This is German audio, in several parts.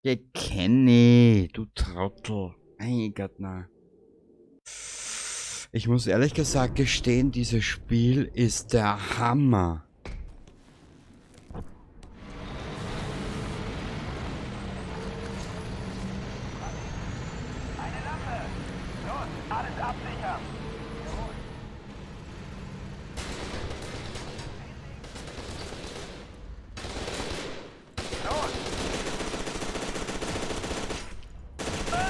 Ja, kenne, du Trottel. Mein Gott, na. Ich muss ehrlich gesagt gestehen, dieses Spiel ist der Hammer. Eine Lampe! Los, alles absichern! Los! Ah!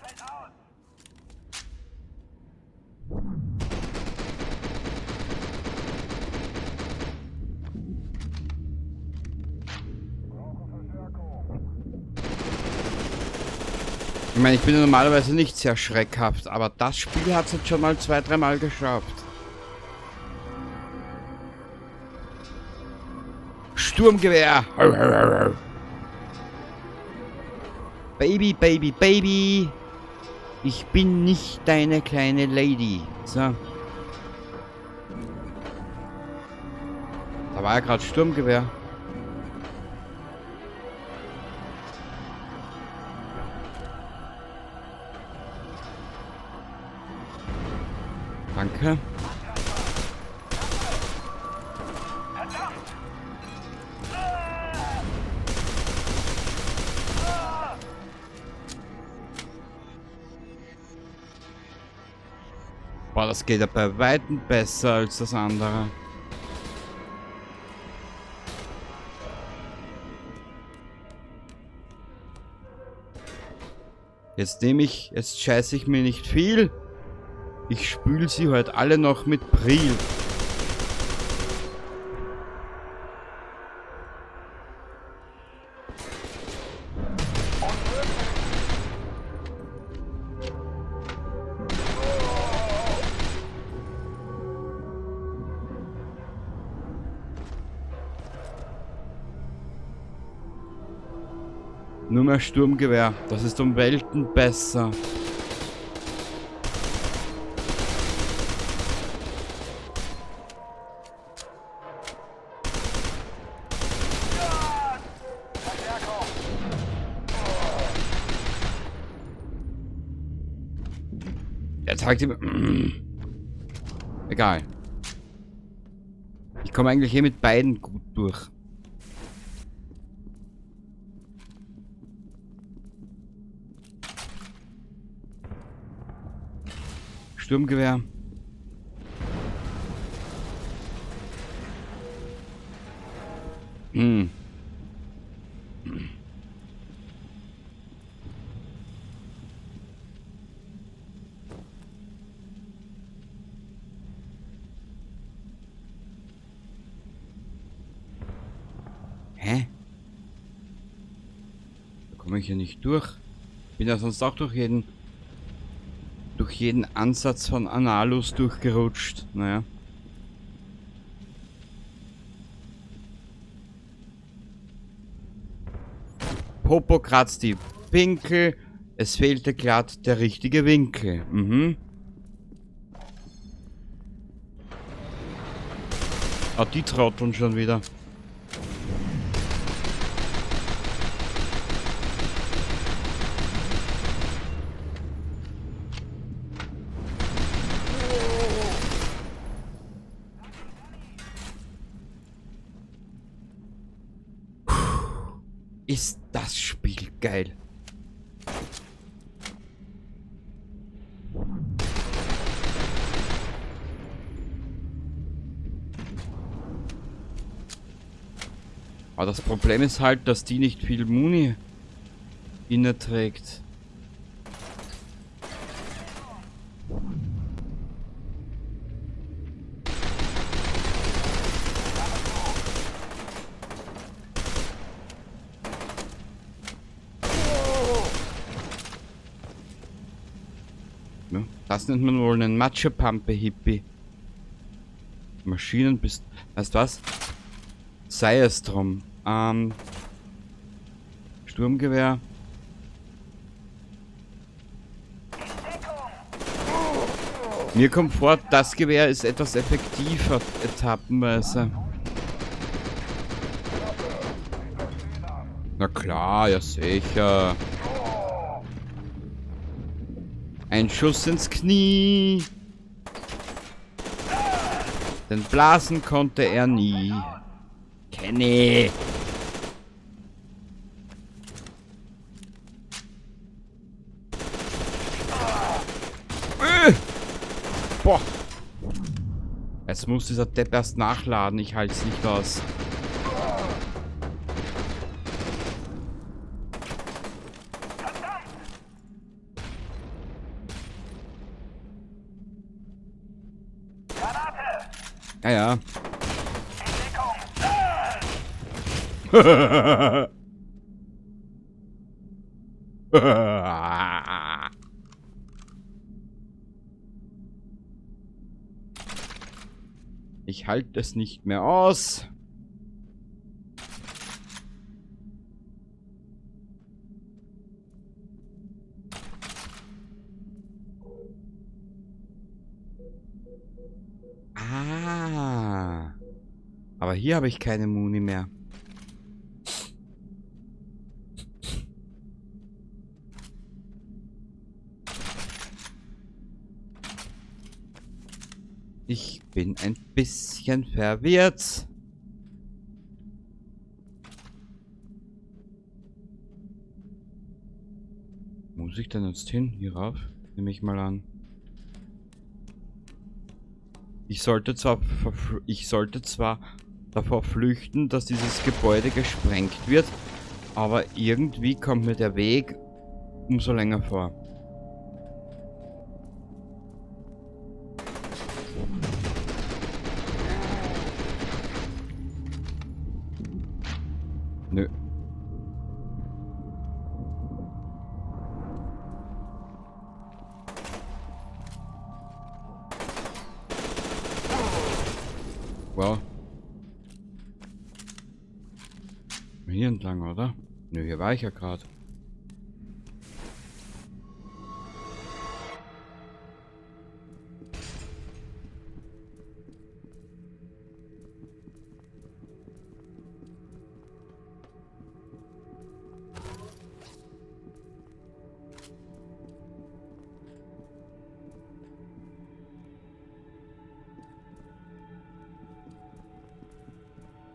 Fällt aus! Ich meine, ich bin ja normalerweise nicht sehr schreckhaft, aber das Spiel hat es jetzt schon mal 2-3 Mal geschafft. Sturmgewehr! Baby, Baby, Baby! Ich bin nicht deine kleine Lady. So. Da war ja gerade Sturmgewehr. Danke. Boah, das geht ja bei Weitem besser als das andere. Jetzt scheiße ich mir nicht viel. Ich spül sie heute alle noch mit Pril. Nur mehr Sturmgewehr. Das ist um Welten besser. Jetzt halt die... Egal. Ich komme eigentlich hier mit beiden gut durch. Sturmgewehr. Hm. Hä? Da komme ich ja nicht durch. Bin ja sonst auch durch jeden Ansatz von Analus durchgerutscht. Naja. Popo kratzt die Pinkel. Es fehlte glatt der richtige Winkel. Mhm. Ah, die trotteln schon wieder. Ist das Spiel geil. Aber das Problem ist halt, dass die nicht viel Muni inne trägt. Ja, das nennt man wohl einen Matschepampe-Hippie. Maschinen bist... Weißt du was? Sei es drum. Sturmgewehr. Mir kommt vor, das Gewehr ist etwas effektiver etappenweise. Na klar, ja sicher. Ein Schuss ins Knie. Denn blasen konnte er nie. Kenny. Boah. Jetzt muss dieser Depp erst nachladen. Ich halte es nicht aus. Ja, ja. Ich halte es nicht mehr aus. Ah. Aber hier habe ich keine Muni mehr. Ich bin ein bisschen verwirrt. Muss ich denn jetzt hin? Hierauf? Nehme ich mal an. Ich sollte zwar davor flüchten, dass dieses Gebäude gesprengt wird, aber irgendwie kommt mir der Weg umso länger vor. Nö. Wow. Hier entlang, oder? Nö, hier war ich ja gerade.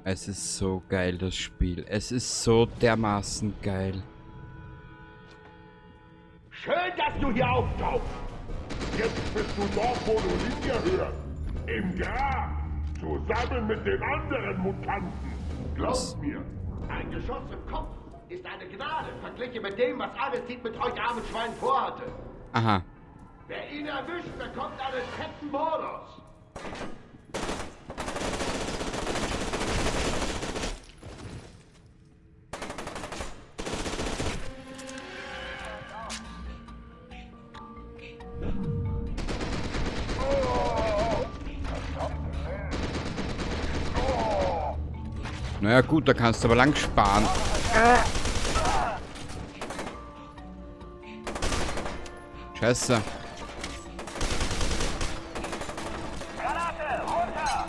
Es ist so geil, das Spiel. Es ist so dermaßen geil. Schön, dass du hier auftauchst. Jetzt bist du dort, wo du hingehörst. Im Grab. Zusammen mit den anderen Mutanten. Glaub mir. Ein Geschoss im Kopf ist eine Gnade, verglichen mit dem, was Aristid mit euch armen Schweinen vorhatte. Aha. Wer ihn erwischt, bekommt einen fetten Bonus. Naja gut, da kannst du aber lang sparen. Scheiße. Granate, runter!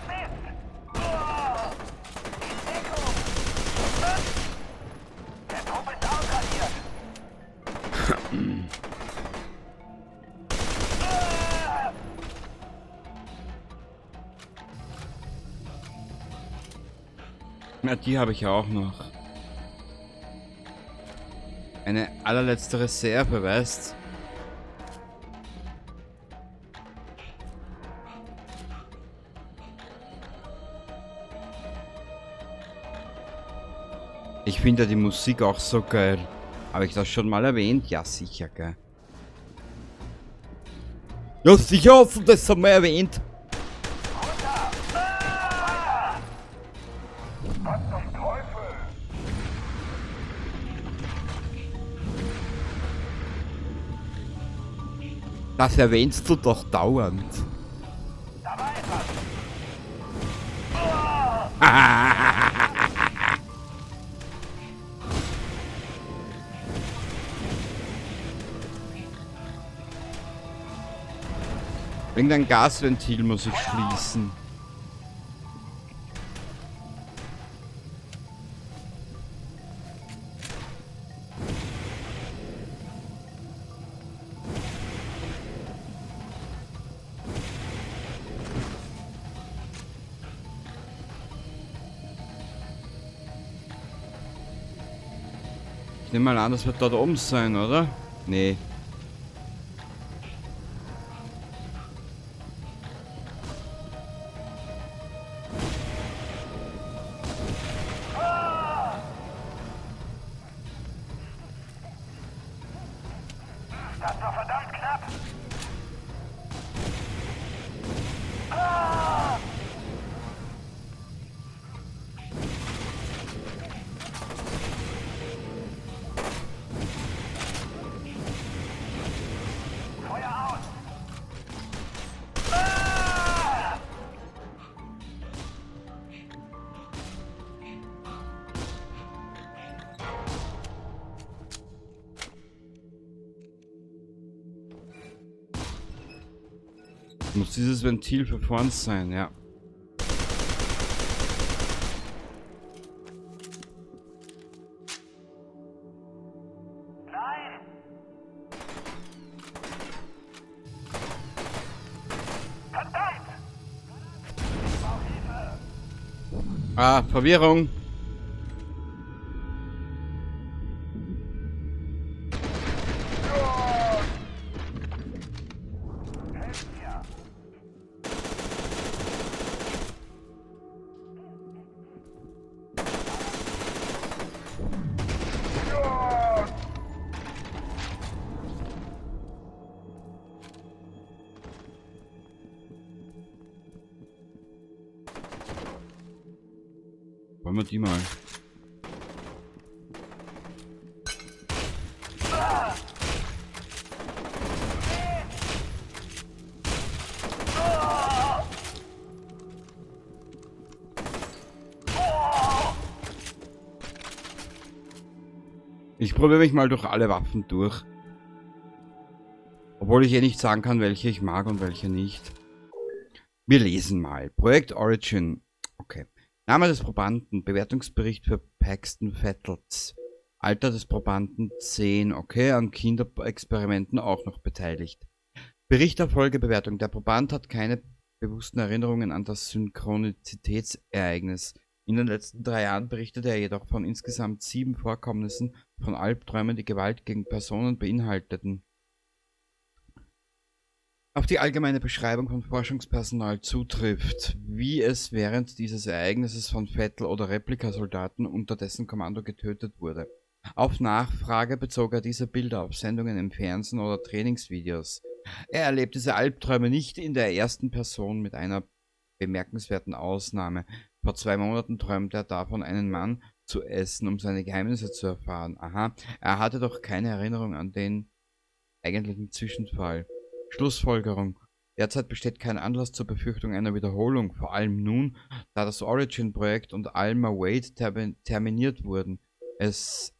Mist! Deckung! Der Trupp ist ausradiert! Na, die habe ich ja auch noch. Eine allerletzte Reserve, weißt? Ich finde ja die Musik auch so geil. Habe ich das schon mal erwähnt? Ja, sicher, gell. Ja, sicher hast du das schon mal erwähnt. Was zum Teufel? Das erwähnst du doch dauernd. Da war etwas! Irgendein Gasventil muss ich schließen. nehme mal an, das wird dort oben sein, oder? Nee. Das war verdammt knapp. Feuer aus. Muss dieses Ventil für vorn sein, ja. Nein. Verdammt. Ich brauche Hilfe. Ah, Verwirrung. Helft mir. Wollen wir die mal. Ich probiere mich mal durch alle Waffen durch. Obwohl ich eh nicht sagen kann, welche ich mag und welche nicht. Wir lesen mal. Projekt Origin. Okay. Name des Probanden. Bewertungsbericht für Paxton Vettels. Alter des Probanden 10. Okay, an Kinderexperimenten auch noch beteiligt. Bericht Erfolgebewertung. Der Proband hat keine bewussten Erinnerungen an das Synchronizitätsereignis. In den letzten 3 Jahren berichtete er jedoch von insgesamt 7 Vorkommnissen von Albträumen, die Gewalt gegen Personen beinhalteten. Auf die allgemeine Beschreibung von Forschungspersonal zutrifft, wie es während dieses Ereignisses von Vettel oder Replikasoldaten unter dessen Kommando getötet wurde. Auf Nachfrage bezog er diese Bilder auf Sendungen im Fernsehen oder Trainingsvideos. Er erlebt diese Albträume nicht in der ersten Person mit einer bemerkenswerten Ausnahme. Vor 2 Monaten träumte er davon, einen Mann zu essen, um seine Geheimnisse zu erfahren. Aha, er hatte doch keine Erinnerung an den eigentlichen Zwischenfall. Schlussfolgerung. Derzeit besteht kein Anlass zur Befürchtung einer Wiederholung, vor allem nun, da das Origin-Projekt und Alma Wade terminiert wurden.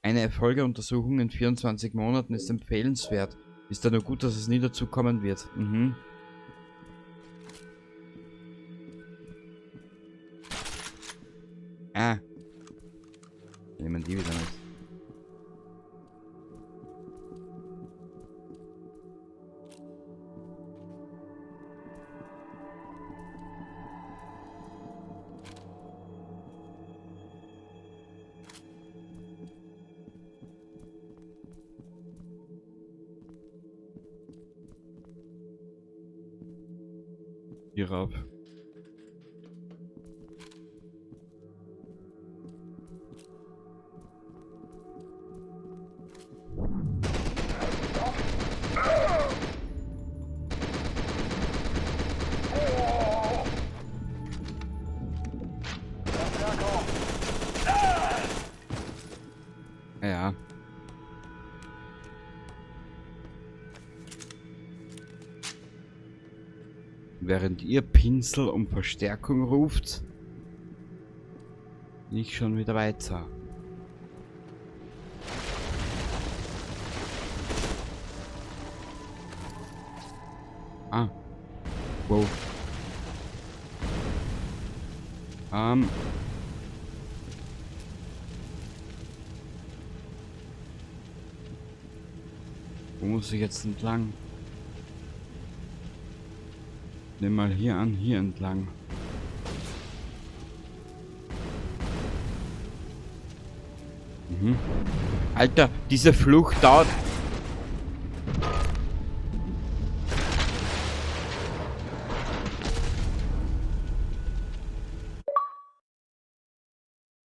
Eine Folgeuntersuchung in 24 Monaten ist empfehlenswert. Ist ja nur gut, dass es nie dazu kommen wird. Ah. Nehmen die wieder mit. Hier rauf. Ja. Während ihr Pinsel um Verstärkung ruft, bin ich schon wieder weiter. Ah. Wow. Wo muss ich jetzt entlang? Nimm mal hier an, hier entlang. Alter, diese Flucht dauert...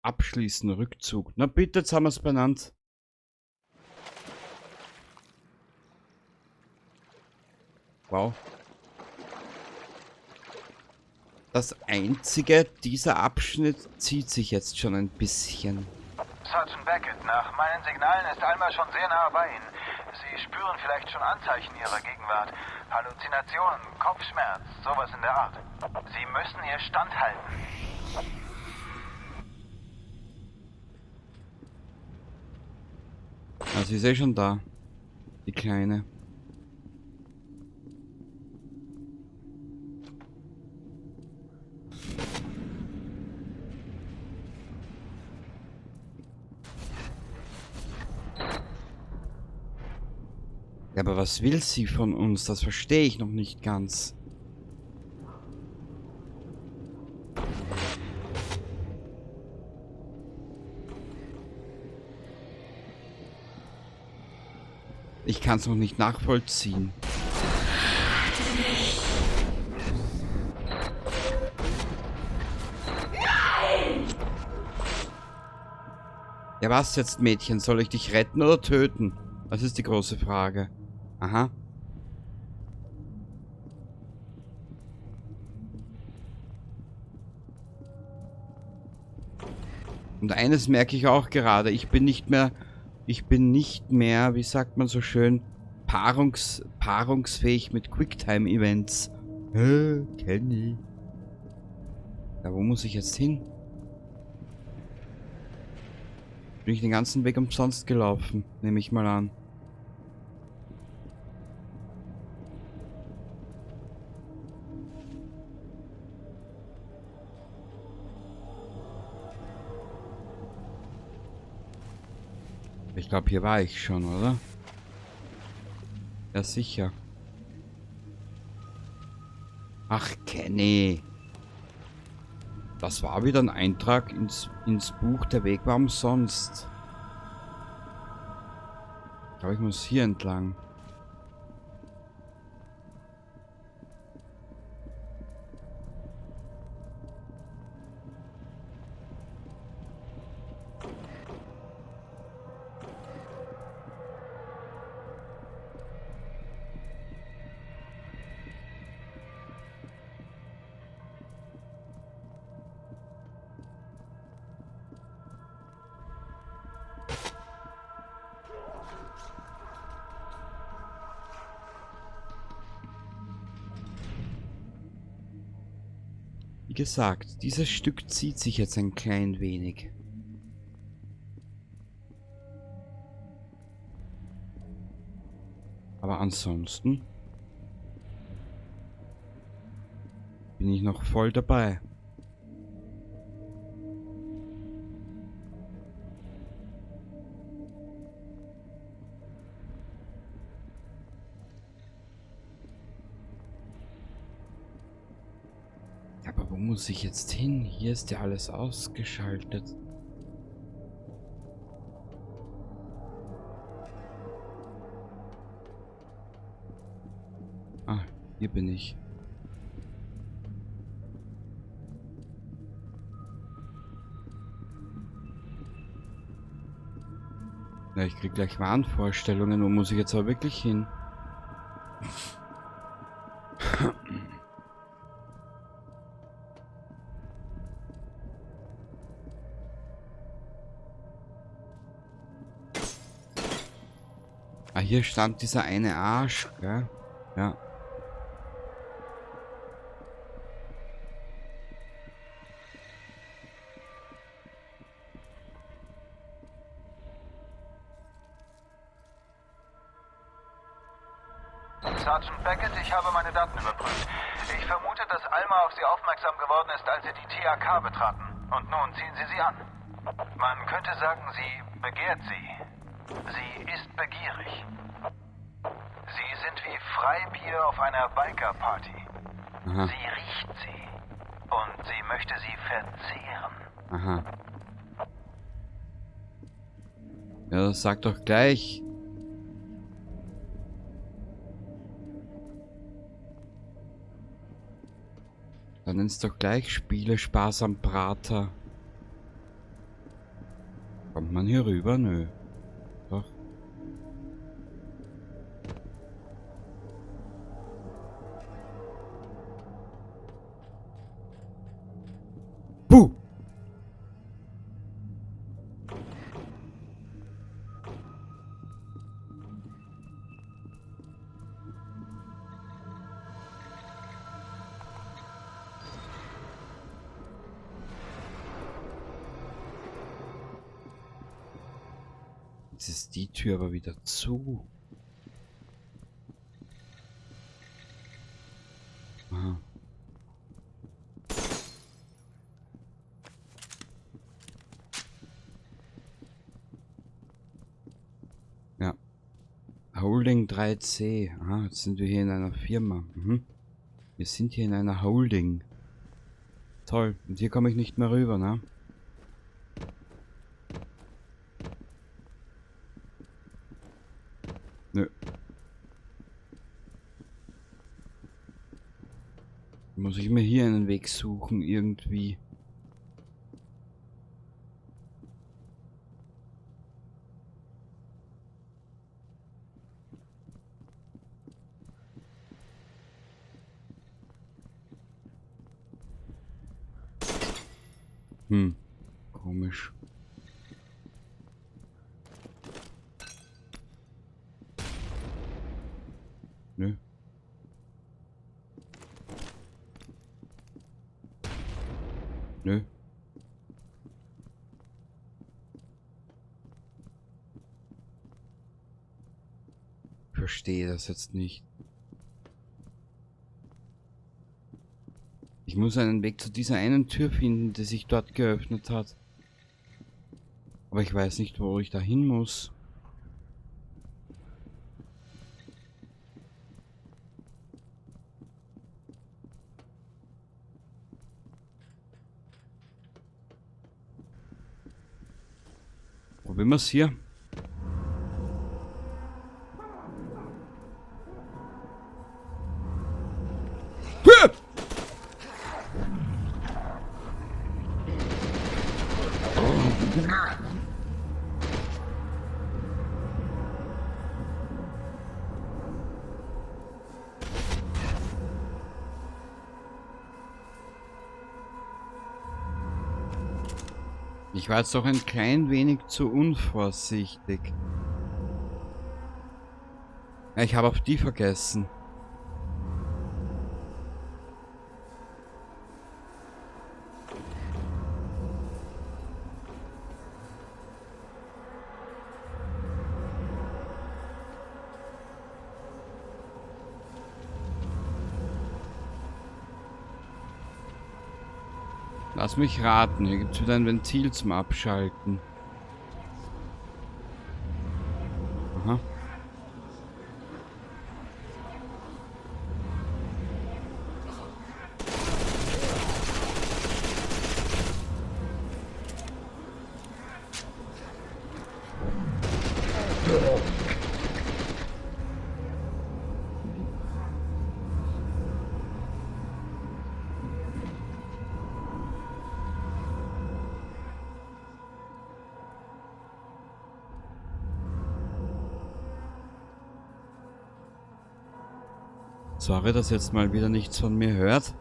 Abschließen, Rückzug. Na bitte, jetzt haben wir es benannt. Wow. Das einzige, dieser Abschnitt zieht sich jetzt schon ein bisschen. Sergeant Beckett, nach meinen Signalen ist Alma schon sehr nah bei Ihnen. Sie spüren vielleicht schon Anzeichen Ihrer Gegenwart. Halluzinationen, Kopfschmerz, sowas in der Art. Sie müssen ihr standhalten. Ah, sie ist eh schon da. Die Kleine. Ja, aber was will sie von uns? Das verstehe ich noch nicht ganz. Ich kann es noch nicht nachvollziehen. Ja, was jetzt, Mädchen? Soll ich dich retten oder töten? Das ist die große Frage. Aha. Und eines merke ich auch gerade. Ich bin nicht mehr, wie sagt man so schön, paarungsfähig mit Quicktime-Events. Kenny. Ja, wo muss ich jetzt hin? Bin ich den ganzen Weg umsonst gelaufen, nehme ich mal an. Ich glaube, hier war ich schon, oder? Ja, sicher. Ach, Kenny. Das war wieder ein Eintrag ins Buch. Der Weg war umsonst. Ich glaube, ich muss hier entlang. Wie gesagt, dieses Stück zieht sich jetzt ein klein wenig. Aber ansonsten bin ich noch voll dabei. Aber wo muss ich jetzt hin? Hier ist ja alles ausgeschaltet. Ah, hier bin ich. Ja, ich krieg gleich Wahnvorstellungen. Wo muss ich jetzt aber wirklich hin? Ah, hier stand dieser eine Arsch, gell? Ja. Sergeant Beckett, ich habe meine Daten überprüft. Ich vermute, dass Alma auf Sie aufmerksam geworden ist, als Sie die TAK betraten. Und nun ziehen Sie sie an. Man könnte sagen, sie begehrt Sie. Sie ist begierig. Sie sind wie Freibier auf einer Biker-Party. Aha. Sie riecht sie. Und sie möchte sie verzehren. Aha. Ja, das sag doch gleich. Dann nenn's doch gleich Spiele Spaß am Prater. Kommt man hier rüber? Nö. Doch. Puh! Jetzt ist die Tür aber wieder zu. Aha. Ja. Holding 3C. Aha, jetzt sind wir hier in einer Firma. Mhm. Wir sind hier in einer Holding. Toll. Und hier komme ich nicht mehr rüber, ne? Nö. Muss ich mir hier einen Weg suchen, irgendwie. Komisch. Nö. Nö. Ich verstehe das jetzt nicht. Ich muss einen Weg zu dieser einen Tür finden, die sich dort geöffnet hat. Aber ich weiß nicht, wo ich da hin muss. Probieren wir es hier. Ich war jetzt doch ein klein wenig zu unvorsichtig. Ja, ich habe auf die vergessen. Lass mich raten, hier gibt es wieder ein Ventil zum Abschalten. Aha. Sorry, dass jetzt mal wieder nichts von mir hört.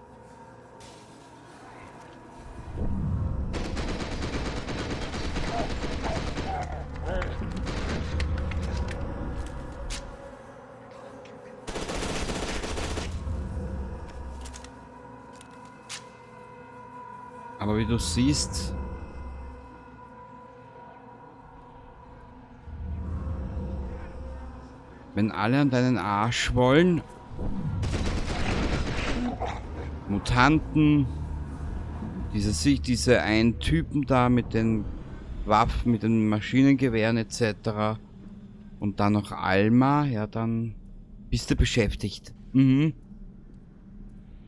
Aber wie du siehst, wenn alle an deinen Arsch wollen, Mutanten, diese einen Typen da mit den Waffen, mit den Maschinengewehren etc. und dann noch Alma, ja, dann bist du beschäftigt. Mhm.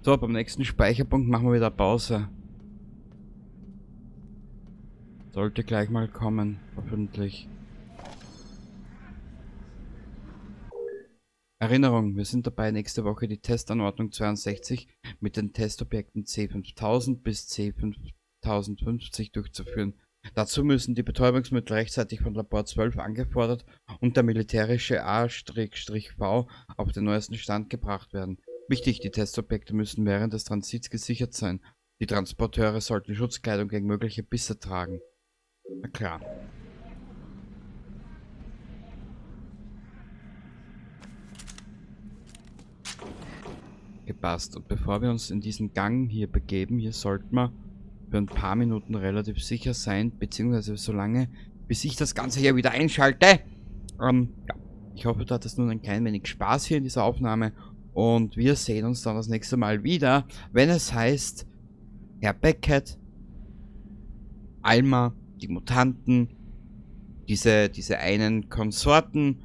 So, beim nächsten Speicherpunkt machen wir wieder Pause. Sollte gleich mal kommen, hoffentlich. Erinnerung, wir sind dabei, nächste Woche die Testanordnung 62 mit den Testobjekten C5000 bis C5050 durchzuführen. Dazu müssen die Betäubungsmittel rechtzeitig von Labor 12 angefordert und der militärische A-V auf den neuesten Stand gebracht werden. Wichtig, die Testobjekte müssen während des Transits gesichert sein. Die Transporteure sollten Schutzkleidung gegen mögliche Bisse tragen. Na klar. Gepasst. Und bevor wir uns in diesen Gang hier begeben, hier sollten wir für ein paar Minuten relativ sicher sein, beziehungsweise so lange, bis ich das Ganze hier wieder einschalte. Ja. Ich hoffe, du hattest nun ein klein wenig Spaß hier in dieser Aufnahme und wir sehen uns dann das nächste Mal wieder, wenn es heißt, Herr Beckett, Alma, die Mutanten, diese einen Konsorten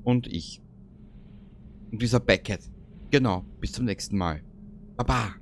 und ich. Und dieser Beckett. Genau, bis zum nächsten Mal. Baba!